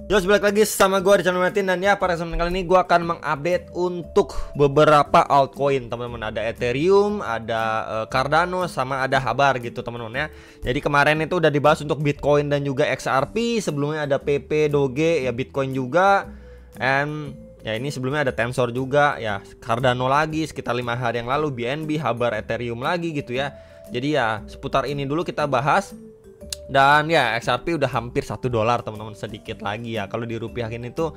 Yo, balik lagi sama gue di channel Martin. Dan ya, pada kesempatan kali ini gue akan mengupdate untuk beberapa altcoin, teman-teman. Ada Ethereum, ada Cardano, sama ada Habar gitu, teman-teman ya. Jadi kemarin itu udah dibahas untuk Bitcoin dan juga XRP. Sebelumnya ada PP, Doge, ya Bitcoin juga. And ya ini sebelumnya ada Tensor juga, ya Cardano lagi sekitar 5 hari yang lalu, BNB, Habar, Ethereum lagi gitu ya. Jadi ya seputar ini dulu kita bahas. Dan ya XRP udah hampir $1 teman-teman, sedikit lagi ya. Kalau dirupiahin itu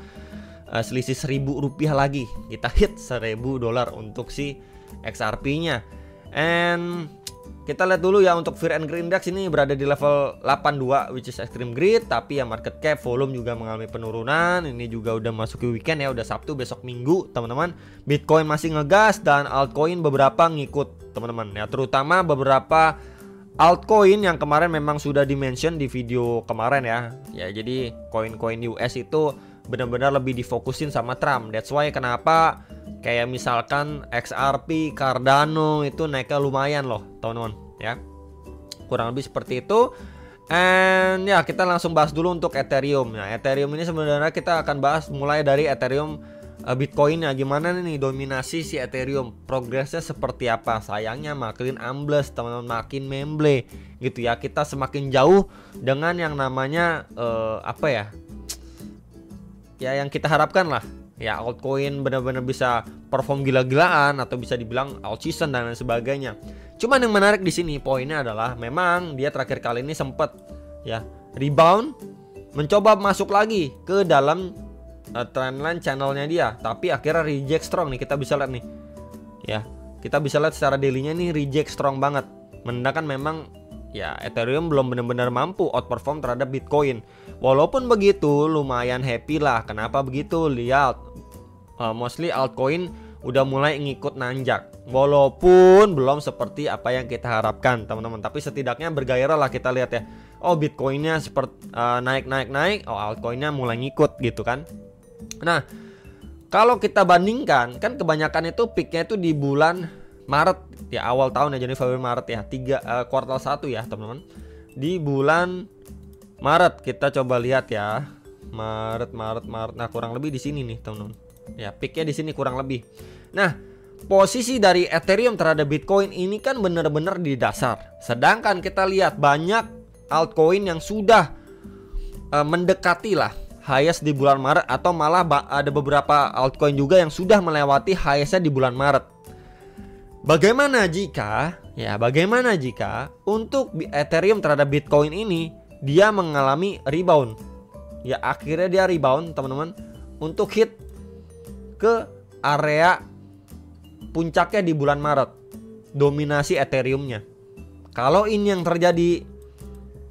selisih Rp1.000 lagi. Kita hit $1.000 untuk si XRP nya. And kita lihat dulu ya untuk Fear and Greed Index ini berada di level 82, which is extreme greed. Tapi ya market cap, volume juga mengalami penurunan. Ini juga udah masuk ke weekend ya, udah Sabtu, besok Minggu teman-teman. Bitcoin masih ngegas dan altcoin beberapa ngikut teman-teman ya, terutama beberapa altcoin yang kemarin memang sudah dimention di video kemarin ya. Ya jadi koin-koin US itu benar-benar lebih difokusin sama Trump. That's why kenapa kayak misalkan XRP, Cardano itu naiknya lumayan loh teman-teman ya. Kurang lebih seperti itu. And ya kita langsung bahas dulu untuk Ethereum. Nah Ethereum ini sebenarnya kita akan bahas mulai dari Ethereum Bitcoinnya, gimana nih dominasi si Ethereum, progresnya seperti apa. Sayangnya makin ambles teman-teman, makin memble gitu ya. Kita semakin jauh dengan yang namanya apa ya, ya yang kita harapkan lah ya, altcoin benar-benar bisa perform gila-gilaan atau bisa dibilang alt season dan lain sebagainya. Cuman yang menarik di sini poinnya adalah memang dia terakhir kali ini sempat ya rebound, mencoba masuk lagi ke dalam trendline channelnya dia, tapi akhirnya reject strong nih. Kita bisa lihat nih ya, kita bisa lihat secara daily-nya nih reject strong banget. Menandakan memang ya Ethereum belum benar-benar mampu outperform terhadap Bitcoin. Walaupun begitu lumayan happy lah. Kenapa begitu? Lihat mostly altcoin udah mulai ngikut nanjak, walaupun belum seperti apa yang kita harapkan teman-teman, tapi setidaknya bergairah lah. Kita lihat ya, oh Bitcoinnya seperti naik, oh altcoinnya mulai ngikut gitu kan. Nah kalau kita bandingkan kan kebanyakan itu peaknya itu di bulan Maret ya, awal tahun ya, jadi Februari Maret ya, kuartal 1 ya teman-teman. Di bulan Maret kita coba lihat ya, Maret. Nah kurang lebih di sini nih teman-teman ya, peaknya di sini kurang lebih. Nah posisi dari Ethereum terhadap Bitcoin ini kan benar-benar di dasar. Sedangkan kita lihat banyak altcoin yang sudah mendekati lah highest di bulan Maret, atau malah ada beberapa altcoin juga yang sudah melewati highestnya di bulan Maret. Bagaimana jika untuk Ethereum terhadap Bitcoin ini dia mengalami rebound? Ya akhirnya dia rebound teman-teman untuk hit ke area puncaknya di bulan Maret, dominasi Ethereumnya. Kalau ini yang terjadi,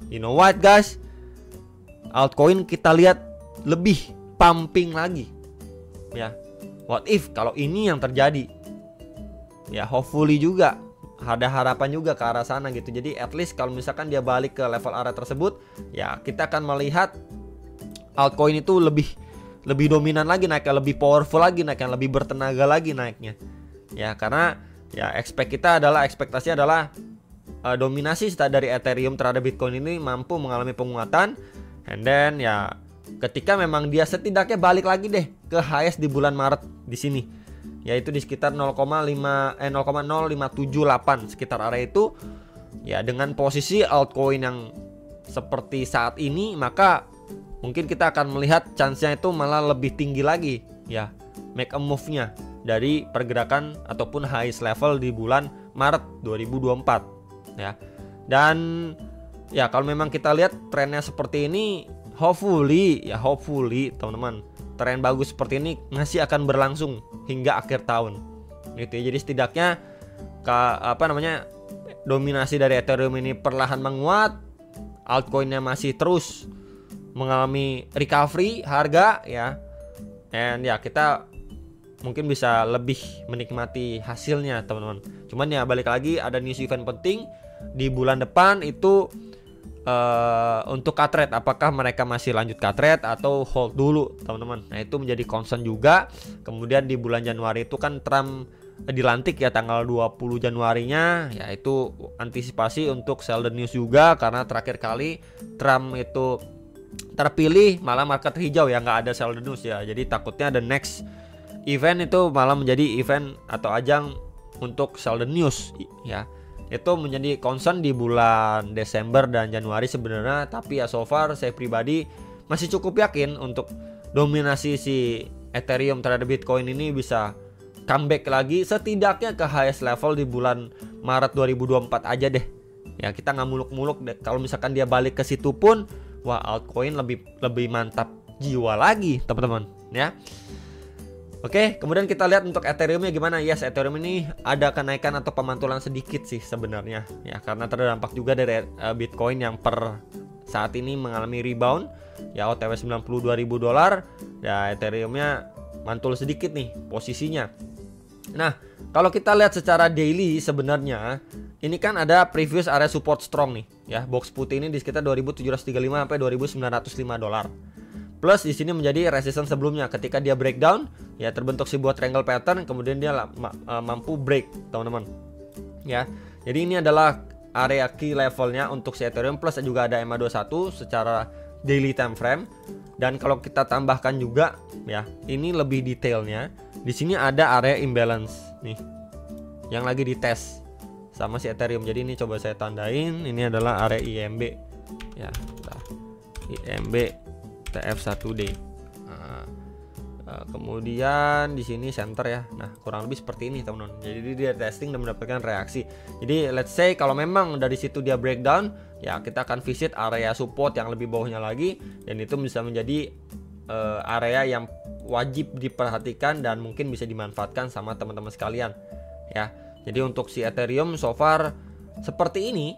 you know what guys, altcoin kita lihat lebih pumping lagi ya. What if kalau ini yang terjadi ya, hopefully juga ada harapan juga ke arah sana gitu. Jadi at least kalau misalkan dia balik ke level area tersebut ya, kita akan melihat altcoin itu lebih dominan lagi naiknya, lebih powerful lagi naiknya, lebih bertenaga lagi naiknya ya. Karena ya ekspektasi adalah dominasi dari Ethereum terhadap Bitcoin ini mampu mengalami penguatan. And then ya ketika memang dia setidaknya balik lagi deh ke highest di bulan Maret di sini, yaitu di sekitar 0,0578 sekitar area itu ya, dengan posisi altcoin yang seperti saat ini, maka mungkin kita akan melihat chance-nya itu malah lebih tinggi lagi ya, make a move-nya dari pergerakan ataupun highest level di bulan Maret 2024 ya. Dan ya kalau memang kita lihat trennya seperti ini, hopefully teman-teman, tren bagus seperti ini masih akan berlangsung hingga akhir tahun gitu ya. Jadi setidaknya dominasi dari Ethereum ini perlahan menguat, altcoinnya masih terus mengalami recovery harga ya. And ya kita mungkin bisa lebih menikmati hasilnya teman-teman. Cuman ya balik lagi, ada news event penting di bulan depan itu untuk cut rate. Apakah mereka masih lanjut cut rate atau hold dulu teman-teman? Nah itu menjadi concern juga. Kemudian di bulan Januari itu kan Trump dilantik ya, tanggal 20 Januarinya. Ya itu antisipasi untuk sell the news juga, karena terakhir kali Trump itu terpilih malah market hijau ya, nggak ada sell the news ya. Jadi takutnya the next event itu malah menjadi event atau ajang untuk sell the news ya. Itu menjadi concern di bulan Desember dan Januari sebenarnya, tapi ya so far saya pribadi masih cukup yakin untuk dominasi si Ethereum terhadap Bitcoin ini bisa comeback lagi setidaknya ke highest level di bulan Maret 2024 aja deh. Ya kita nggak muluk-muluk deh. Kalau misalkan dia balik ke situ pun, wah altcoin lebih mantap jiwa lagi teman-teman ya. Oke, kemudian kita lihat untuk Ethereum-nya gimana. Yes, Ethereum ini ada kenaikan atau pemantulan sedikit sih sebenarnya ya, karena terdampak juga dari Bitcoin yang per saat ini mengalami rebound ya, OTW $92.000 ya. Ethereum-nya mantul sedikit nih posisinya. Nah, kalau kita lihat secara daily sebenarnya ini kan ada previous area support strong nih ya. Box putih ini di sekitar 2.735 sampai $2.905. Plus di sini menjadi resistance sebelumnya ketika dia breakdown ya, terbentuk sebuah triangle pattern, kemudian dia mampu break teman-teman ya. Jadi ini adalah area key levelnya untuk si Ethereum, plus juga ada EMA21 secara daily time frame. Dan kalau kita tambahkan juga ya, ini lebih detailnya. Di sini ada area imbalance nih yang lagi dites sama si Ethereum. Jadi ini coba saya tandain, ini adalah area IMB ya. IMB TF1D. Kemudian di sini center ya. Nah, kurang lebih seperti ini teman-teman. Jadi dia testing dan mendapatkan reaksi. Jadi let's say kalau memang dari situ dia breakdown, ya kita akan visit area support yang lebih bawahnya lagi, dan itu bisa menjadi area yang wajib diperhatikan dan mungkin bisa dimanfaatkan sama teman-teman sekalian ya. Jadi untuk si Ethereum so far seperti ini.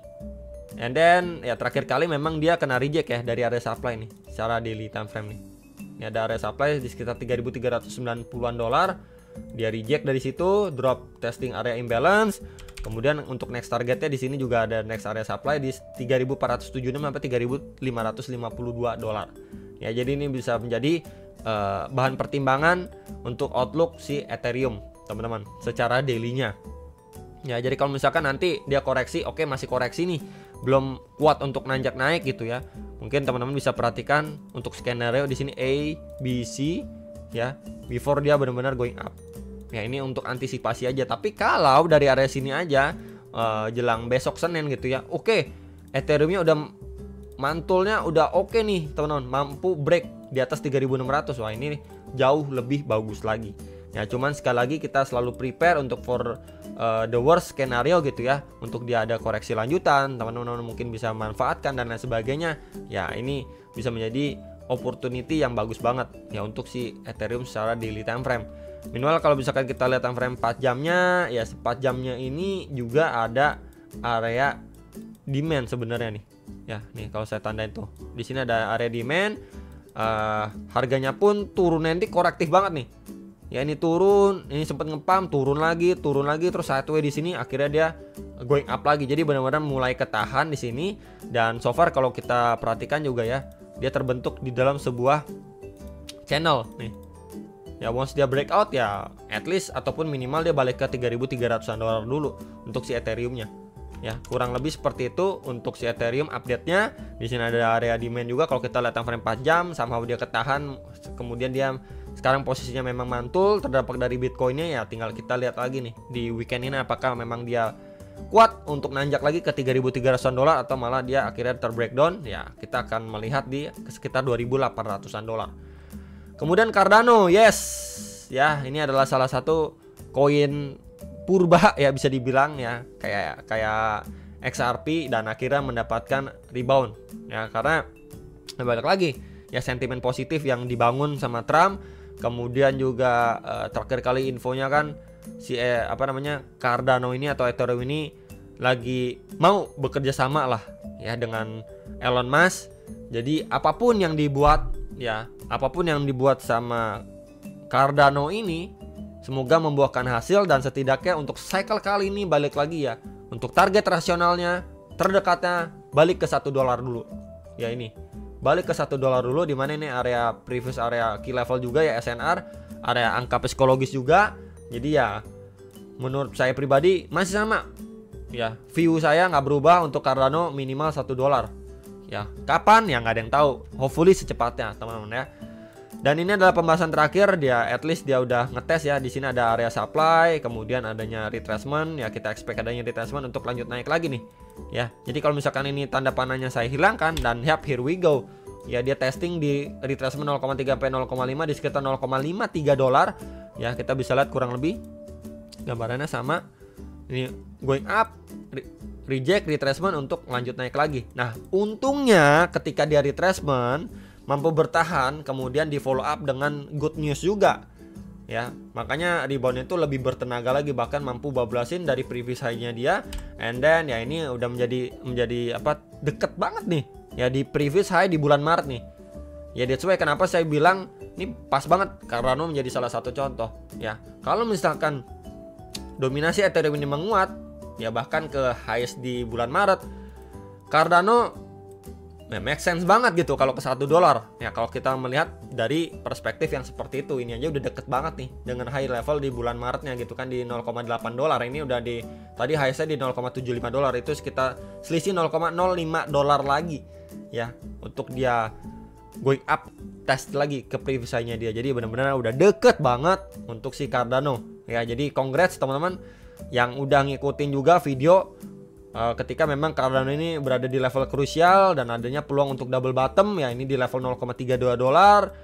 And then ya terakhir kali memang dia kena reject ya dari area supply nih secara daily time frame nih. Ini ada area supply di sekitar $3.390-an. Dia reject dari situ, drop testing area imbalance. Kemudian untuk next targetnya di sini juga ada next area supply di 3.476 sampai $3.552. Ya, jadi ini bisa menjadi bahan pertimbangan untuk outlook si Ethereum, teman-teman, secara daily-nya. Ya, jadi kalau misalkan nanti dia koreksi, oke masih koreksi nih, belum kuat untuk nanjak naik gitu ya. Mungkin teman-teman bisa perhatikan untuk skenario di sini A, B, C ya, before dia benar-benar going up. Ya, ini untuk antisipasi aja. Tapi kalau dari area sini aja jelang besok Senin gitu ya, oke, Ethereum-nya udah mantulnya udah oke nih teman-teman, mampu break di atas 3.600. Wah, ini jauh lebih bagus lagi. Ya, cuman sekali lagi kita selalu prepare untuk for the worst skenario gitu ya. Untuk dia ada koreksi lanjutan, teman-teman mungkin bisa manfaatkan dan lain sebagainya. Ya, ini bisa menjadi opportunity yang bagus banget ya untuk si Ethereum secara daily time frame. Minimal kalau misalkan kita lihat time frame 4 jamnya, ya 4 jamnya ini juga ada area demand sebenarnya nih. Ya, nih kalau saya tandain tuh. Di sini ada area demand. Harganya pun turun nanti korektif banget nih. Ya, ini turun, ini sempat ngepam, turun lagi, terus sideways di sini akhirnya dia going up lagi. Jadi benar-benar mulai ketahan di sini, dan so far kalau kita perhatikan juga ya, dia terbentuk di dalam sebuah channel nih. Ya, once dia breakout ya at least ataupun minimal dia balik ke $3.300-an dulu untuk si Ethereum-nya. Ya, kurang lebih seperti itu untuk si Ethereum update-nya. Di sini ada area demand juga kalau kita lihat time frame 4 jam, sama dia ketahan, kemudian dia sekarang posisinya memang mantul terdampak dari Bitcoin-nya. Ya tinggal kita lihat lagi nih di weekend ini apakah memang dia kuat untuk nanjak lagi ke $3.300-an atau malah dia akhirnya terbreakdown. Ya, kita akan melihat di sekitar $2.800-an. Kemudian Cardano, yes. Ya, ini adalah salah satu koin purba ya bisa dibilang ya, kayak XRP, dan akhirnya mendapatkan rebound ya, karena balik lagi ya sentimen positif yang dibangun sama Trump. Kemudian juga terakhir kali infonya kan si Cardano ini atau Ethereum ini lagi mau bekerja sama lah ya dengan Elon Musk. Jadi apapun yang dibuat sama Cardano ini semoga membuahkan hasil, dan setidaknya untuk cycle kali ini balik lagi ya, untuk target rasionalnya terdekatnya balik ke $1 dulu. Ya, ini balik ke $1 dulu, di mana ini area previous area key level juga ya, SNR, area angka psikologis juga. Jadi ya menurut saya pribadi masih sama ya, view saya nggak berubah untuk Cardano minimal $1. Ya, kapan ya nggak ada yang tahu. Hopefully secepatnya, teman-teman ya. Dan ini adalah pembahasan terakhir, dia at least dia udah ngetes ya. Di sini ada area supply, kemudian adanya retracement, ya kita expect adanya retracement untuk lanjut naik lagi nih. Ya, jadi kalau misalkan ini tanda panahnya saya hilangkan dan here we go. Ya, dia testing di retracement 0,3 sampai 0,5 di sekitar 0,53 dolar. Ya, kita bisa lihat kurang lebih gambarannya sama. Ini going up, reject, retracement untuk lanjut naik lagi. Nah, untungnya ketika dia retracement mampu bertahan, kemudian di follow up dengan good news juga. Ya, makanya rebound itu lebih bertenaga lagi, bahkan mampu bablasin dari previous high-nya dia. And then ya ini udah menjadi apa, deket banget nih. Ya di previous high di bulan Maret nih. Ya that's why kenapa saya bilang ini pas banget Cardano menjadi salah satu contoh. Ya, kalau misalkan dominasi Ethereum ini menguat, ya bahkan ke highest di bulan Maret, Cardano make sense banget gitu kalau ke 1 dolar. Ya kalau kita melihat dari perspektif yang seperti itu, ini aja udah deket banget nih dengan high level di bulan Maretnya gitu kan di 0,8 dolar. Ini udah di tadi highest-nya di 0,75 dolar, itu sekitar selisih 0,05 dolar lagi ya untuk dia going up test lagi ke previous high-nya dia. Jadi benar-benar udah deket banget untuk si Cardano. Ya jadi congrats teman-teman yang udah ngikutin juga video ketika memang Cardano ini berada di level krusial dan adanya peluang untuk double bottom. Ya ini di level 0,32 dolar.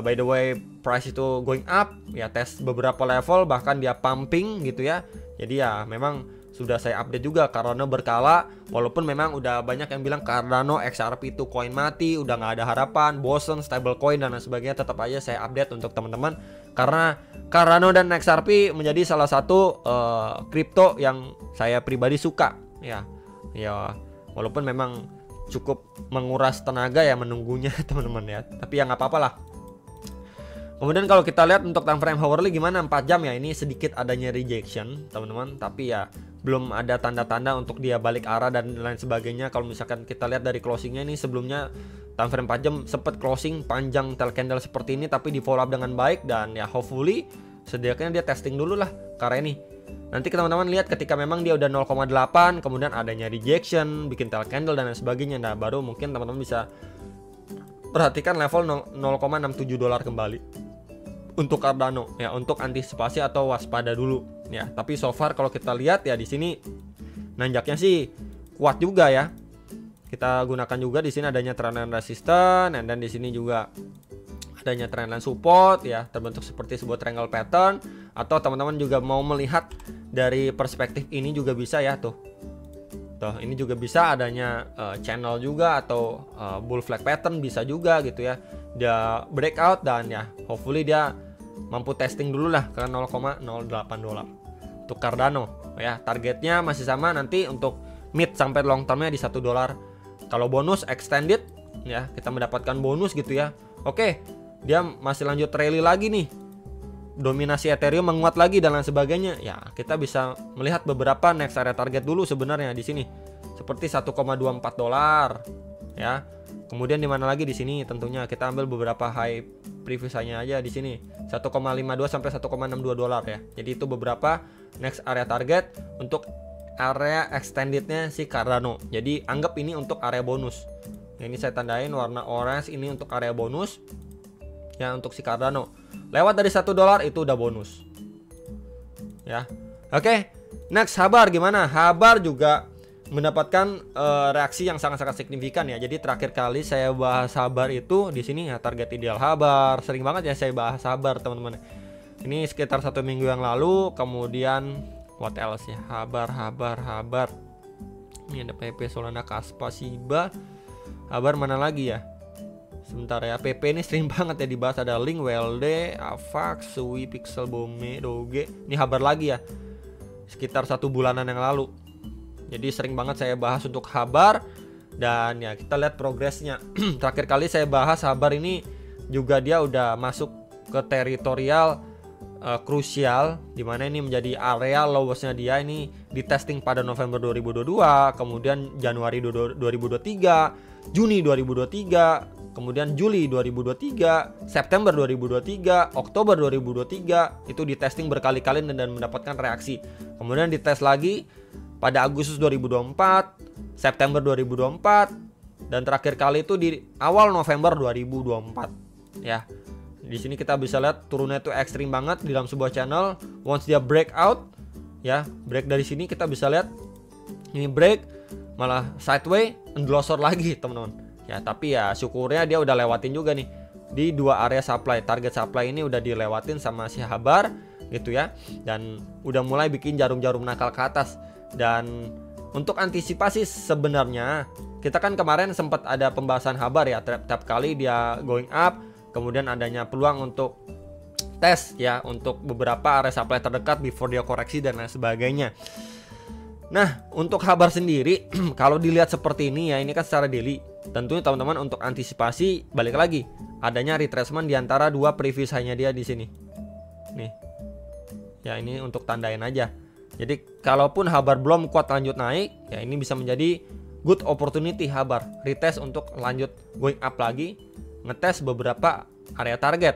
By the way price itu going up ya, tes beberapa level bahkan dia pumping gitu ya. Jadi ya memang sudah saya update juga Cardano berkala, walaupun memang udah banyak yang bilang Cardano XRP itu koin mati, udah nggak ada harapan, bosen, stable coin dan lain sebagainya. Tetap aja saya update untuk teman-teman karena Cardano dan XRP menjadi salah satu kripto yang saya pribadi suka. Ya walaupun memang cukup menguras tenaga ya menunggunya teman-teman ya, tapi ya nggak apa-apa lah. Kemudian kalau kita lihat untuk time frame hourly gimana 4 jam ya, ini sedikit adanya rejection teman-teman, tapi ya belum ada tanda-tanda untuk dia balik arah dan lain sebagainya. Kalau misalkan kita lihat dari closingnya ini sebelumnya time frame 4 jam sempat closing panjang tail candle seperti ini, tapi di follow up dengan baik dan ya hopefully setidaknya dia testing dulu lah karena ini. Nanti teman-teman lihat ketika memang dia udah 0,8 kemudian adanya rejection, bikin tail candle dan lain sebagainya. Nah baru mungkin teman-teman bisa perhatikan level 0,67 dolar kembali untuk Cardano ya, untuk antisipasi atau waspada dulu ya. Tapi so far kalau kita lihat ya di sini nanjaknya sih kuat juga ya. Kita gunakan juga di sini adanya trendline resistance dan di sini juga adanya trendline support ya, terbentuk seperti sebuah triangle pattern. Atau teman-teman juga mau melihat dari perspektif ini juga bisa ya, tuh ini juga bisa adanya channel juga atau bull flag pattern bisa juga gitu ya. Dia breakout dan ya hopefully dia mampu testing dulu lah ke 0,08 dolar untuk Cardano ya. Targetnya masih sama nanti untuk mid sampai long termnya di 1 dolar. Kalau bonus extended ya kita mendapatkan bonus gitu ya. Oke, dia masih lanjut rally lagi nih, dominasi Ethereum menguat lagi dan lain sebagainya. Ya, kita bisa melihat beberapa next area target dulu sebenarnya di sini. Seperti 1,24 dolar ya. Kemudian di mana lagi di sini tentunya kita ambil beberapa high previous high-nya aja di sini. 1,52 sampai 1,62 dolar ya. Jadi itu beberapa next area target untuk area extendednya si Cardano. Jadi anggap ini untuk area bonus. Ini saya tandain warna orange, ini untuk area bonus. Ya untuk si Cardano. Lewat dari 1 dolar itu udah bonus. Ya. Oke. Next Habar gimana? Habar juga mendapatkan reaksi yang sangat-sangat signifikan ya. Jadi terakhir kali saya bahas Habar itu di sini ya, target ideal Habar. Sering banget ya saya bahas Habar teman-teman. Ini sekitar 1 minggu yang lalu. Kemudian what else ya? Habar. Ini ada PP Solana, Kaspa, Shiba. Habar mana lagi ya? Sebentar ya, PP ini sering banget ya dibahas. Ada Link, WLD, Avax, Sui, Pixel, Bome, Doge. Ini Habar lagi ya, sekitar 1 bulanan yang lalu. Jadi sering banget saya bahas untuk Habar. Dan ya kita lihat progresnya. Terakhir kali saya bahas Habar ini juga dia udah masuk ke teritorial krusial, dimana ini menjadi area lowestnya dia. Ini di testing pada November 2022, kemudian Januari 2023, Juni 2023, kemudian Juli 2023, September 2023, Oktober 2023, itu di testing berkali-kali dan mendapatkan reaksi. Kemudian dites lagi pada Agustus 2024, September 2024, Dan terakhir kali itu di awal November 2024 ya. Di sini kita bisa lihat turunnya itu ekstrim banget di dalam sebuah channel. Once dia breakout ya, break dari sini kita bisa lihat ini break malah sideways endlosor lagi teman-teman. Ya, tapi ya syukurnya dia udah lewatin juga nih di dua area supply. Target supply ini udah dilewatin sama si Habar gitu ya. Dan udah mulai bikin jarum-jarum nakal ke atas. Dan untuk antisipasi sebenarnya kita kan kemarin sempat ada pembahasan Habar ya, tiap kali dia going up kemudian adanya peluang untuk tes ya untuk beberapa area supply terdekat before dia koreksi dan lain sebagainya. Nah, untuk Habar sendiri kalau dilihat seperti ini ya, ini kan secara daily. Tentunya teman-teman untuk antisipasi balik lagi adanya retracement di antara dua previous high-nya dia di sini. Nih. Ya, ini untuk tandain aja. Jadi kalaupun Habar belum kuat lanjut naik, ya ini bisa menjadi good opportunity Habar retest untuk lanjut going up lagi, ngetes beberapa area target.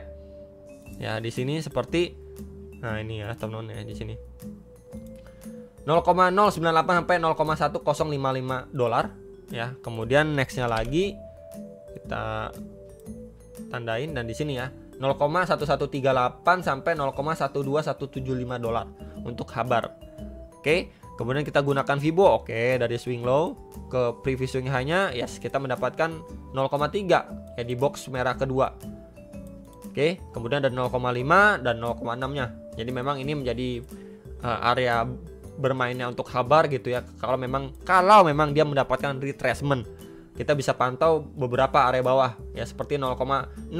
Ya, di sini seperti nah ini ya teman-teman ya di sini. 0,098 sampai 0,1055 dolar ya. Kemudian nextnya lagi kita tandain dan di sini ya 0,1138 sampai 0,12175 dolar untuk Habar. Oke, kemudian kita gunakan Fibo. Oke, dari swing low ke previous swing high-nya yes, kita mendapatkan 0,3 ya di box merah kedua. Oke, kemudian ada 0,5 dan 0,6-nya. Jadi memang ini menjadi area bermainnya untuk Habar gitu ya. Kalau memang dia mendapatkan retracement, kita bisa pantau beberapa area bawah ya seperti 0,068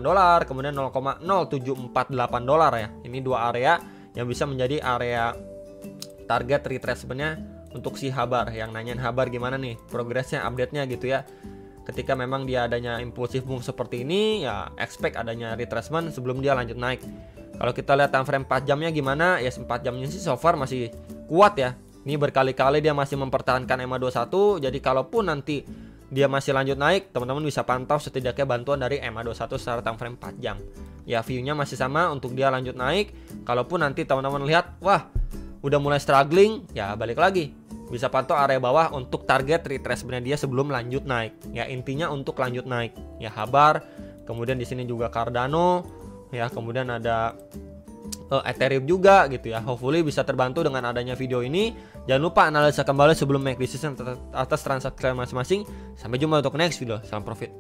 dolar, kemudian 0,0748 dolar ya. Ini dua area yang bisa menjadi area target retracementnya untuk si Habar. Yang nanyain Habar gimana nih progresnya, update-nya gitu ya. Ketika memang dia adanya impulsif move seperti ini ya expect adanya retracement sebelum dia lanjut naik. Kalau kita lihat time frame 4 jamnya gimana ya, 4 jamnya sih so far masih kuat ya. Ini berkali-kali dia masih mempertahankan EMA 21. Jadi kalaupun nanti dia masih lanjut naik, teman-teman bisa pantau setidaknya bantuan dari EMA 21 secara time frame 4 jam. Ya view-nya masih sama untuk dia lanjut naik. Kalaupun nanti teman-teman lihat wah udah mulai struggling, ya balik lagi bisa pantau area bawah untuk target retracement dia sebelum lanjut naik. Ya intinya untuk lanjut naik. Ya Habar, kemudian di sini juga Cardano, ya kemudian ada Ethereum juga gitu ya. Hopefully bisa terbantu dengan adanya video ini. Jangan lupa analisa kembali sebelum make decision atas transaksi masing-masing. Sampai jumpa untuk next video. Salam profit.